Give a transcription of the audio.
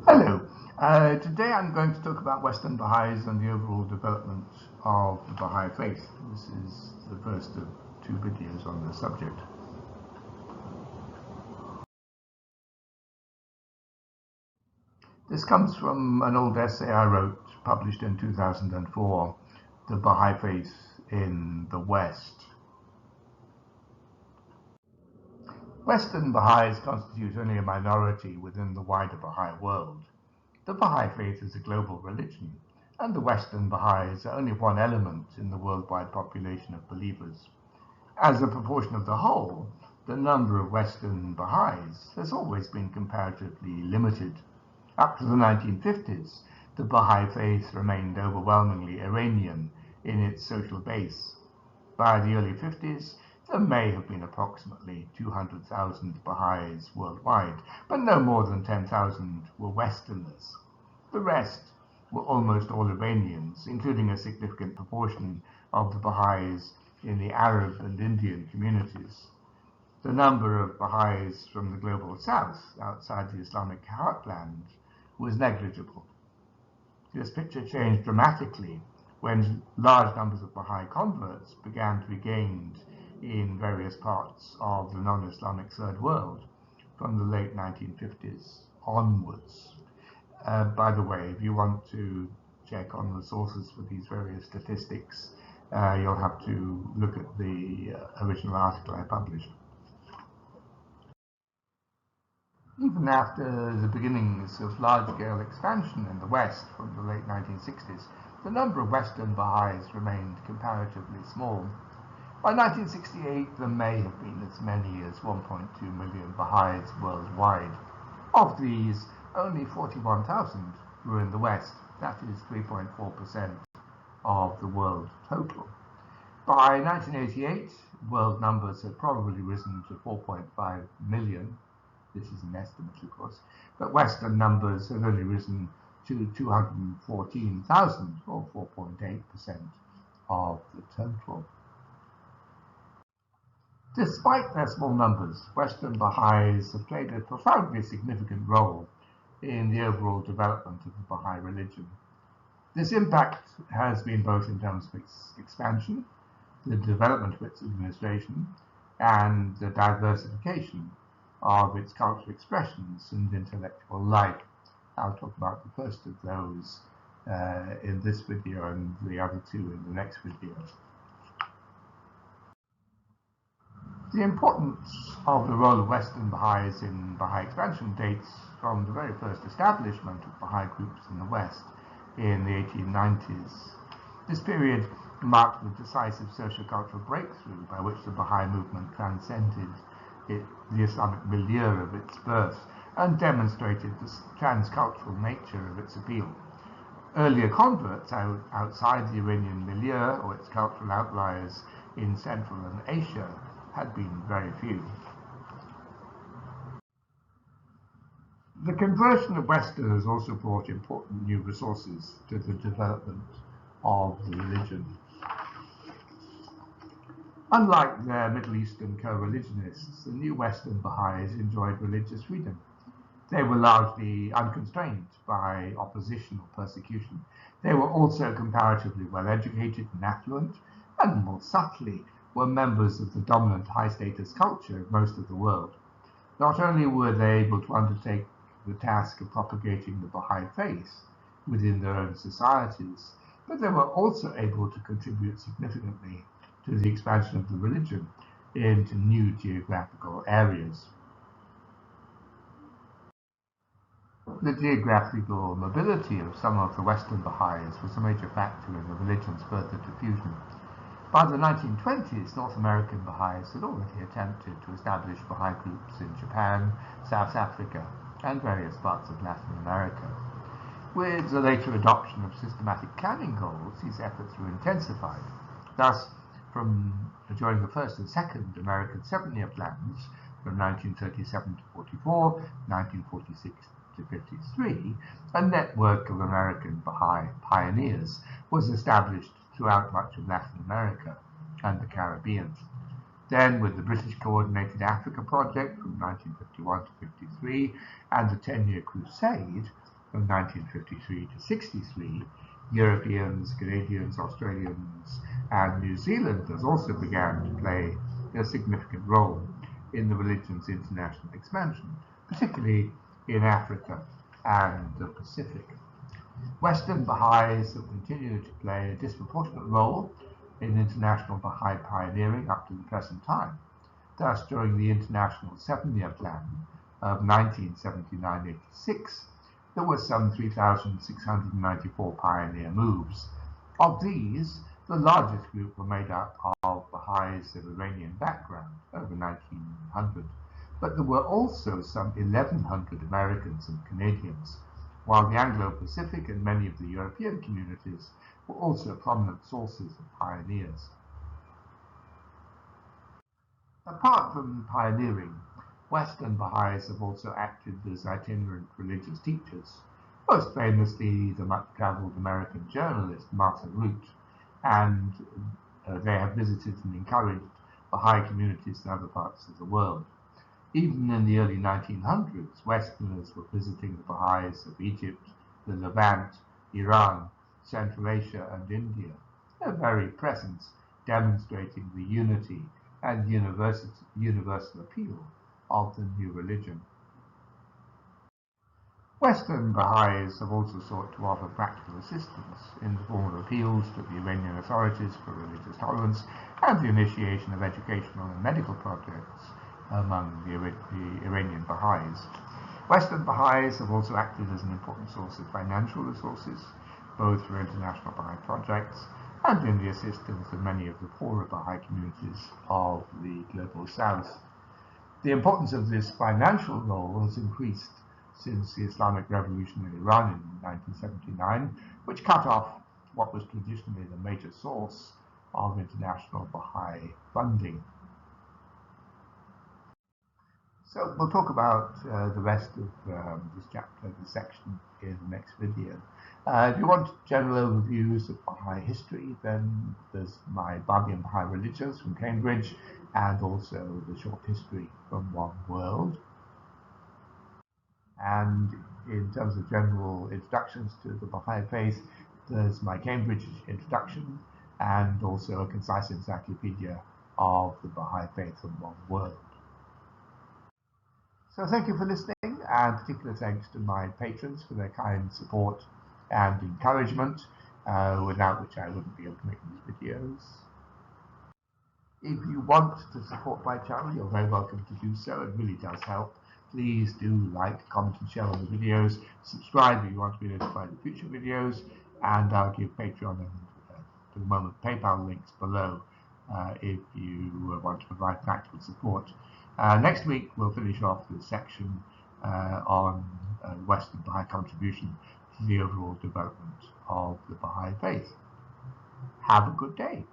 Hello. Today I'm going to talk about Western Baha'is and the overall development of the Baha'i Faith. This is the first of two videos on the subject. This comes from an old essay I wrote, published in 2004, The Baha'i Faith in the West. Western Baha'is constitute only a minority within the wider Baha'i world. The Baha'i Faith is a global religion, and the Western Baha'is are only one element in the worldwide population of believers. As a proportion of the whole, the number of Western Baha'is has always been comparatively limited. Up to the 1950s, the Baha'i Faith remained overwhelmingly Iranian in its social base. By the early 50s, there may have been approximately 200,000 Baha'is worldwide, but no more than 10,000 were Westerners. The rest were almost all Iranians, including a significant proportion of the Baha'is in the Arab and Indian communities. The number of Baha'is from the global south, outside the Islamic heartland, was negligible. This picture changed dramatically when large numbers of Baha'i converts began to be gained in various parts of the non-Islamic Third World from the late 1950s onwards. By the way, if you want to check on the sources for these various statistics, you'll have to look at the original article I published. Even after the beginnings of large-scale expansion in the West from the late 1960s, the number of Western Baha'is remained comparatively small. By 1968, there may have been as many as 1.2 million Baha'is worldwide. Of these, only 41,000 were in the West, that is 3.4% of the world total. By 1988, world numbers had probably risen to 4.5 million. This is an estimate, of course, but Western numbers have only risen to 214,000, or 4.8% of the total. Despite their small numbers, Western Baha'is have played a profoundly significant role in the overall development of the Baha'i religion. This impact has been both in terms of its expansion, the development of its administration, and the diversification of its cultural expressions and intellectual life. I'll talk about the first of those in this video and the other two in the next video. The importance of the role of Western Baha'is in Baha'i expansion dates from the very first establishment of Baha'i groups in the West in the 1890s. This period marked the decisive socio-cultural breakthrough by which the Baha'i movement transcended the Islamic milieu of its birth and demonstrated the transcultural nature of its appeal. Earlier converts outside the Iranian milieu or its cultural outliers in Central and Asia had been very few. The conversion of Westerners also brought important new resources to the development of the religion. Unlike their Middle Eastern co-religionists, the new Western Baha'is enjoyed religious freedom. They were largely unconstrained by opposition or persecution. They were also comparatively well-educated and affluent, and more subtly, were members of the dominant high-status culture of most of the world. Not only were they able to undertake the task of propagating the Baha'i faith within their own societies, but they were also able to contribute significantly to the expansion of the religion into new geographical areas. The geographical mobility of some of the Western Baha'is was a major factor in the religion's further diffusion. By the 1920s, North American Baha'is had already attempted to establish Baha'i groups in Japan, South Africa, and various parts of Latin America. With the later adoption of systematic planning goals, these efforts were intensified. Thus, during the first and second American 7-year plans, from 1937 to 44, 1946 to 53, a network of American Baha'i pioneers was established throughout much of Latin America and the Caribbean. Then, with the British Coordinated Africa Project from 1951 to 53 and the 10-year crusade, from 1953 to 63, Europeans, Canadians, Australians, and New Zealanders also began to play a significant role in the religion's international expansion, particularly in Africa and the Pacific. Western Baha'is have continued to play a disproportionate role in international Baha'i pioneering up to the present time. Thus, during the International 7-Year Plan of 1979-86, there were some 3,694 pioneer moves. Of these, the largest group were made up of Baha'is of Iranian background, over 1,900, but there were also some 1,100 Americans and Canadians, while the Anglo-Pacific and many of the European communities were also prominent sources of pioneers. Apart from pioneering, Western Baha'is have also acted as itinerant religious teachers, most famously the much-traveled American journalist Martha Root, and they have visited and encouraged Baha'i communities in other parts of the world. Even in the early 1900s, Westerners were visiting the Baha'is of Egypt, the Levant, Iran, Central Asia, and India, their very presence demonstrating the unity and universal appeal of the new religion. Western Baha'is have also sought to offer practical assistance in the form of appeals to the Iranian authorities for religious tolerance and the initiation of educational and medical projects among the Iranian Baha'is. Western Baha'is have also acted as an important source of financial resources, both for international Baha'i projects and in the assistance of many of the poorer Baha'i communities of the Global South. The importance of this financial role has increased since the Islamic Revolution in Iran in 1979, which cut off what was traditionally the major source of international Baha'i funding. So we'll talk about the rest of this chapter, this section, in the next video. If you want general overviews of Baha'i history, then there's my Babi and Baha'i Religions from Cambridge, and also the short history from One World. And in terms of general introductions to the Baha'i Faith, there's my Cambridge introduction, and also a concise encyclopedia of the Baha'i Faith from One World. So thank you for listening, and particular thanks to my patrons for their kind support and encouragement, without which I wouldn't be able to make these videos. If you want to support my channel, you're very welcome to do so. It really does help. Please do like, comment, and share on the videos. Subscribe if you want to be notified of future videos, and I'll give Patreon and, for the moment, PayPal links below if you want to provide practical support. Next week, we'll finish off the section on Western Baha'i contribution to the overall development of the Baha'i Faith. Have a good day.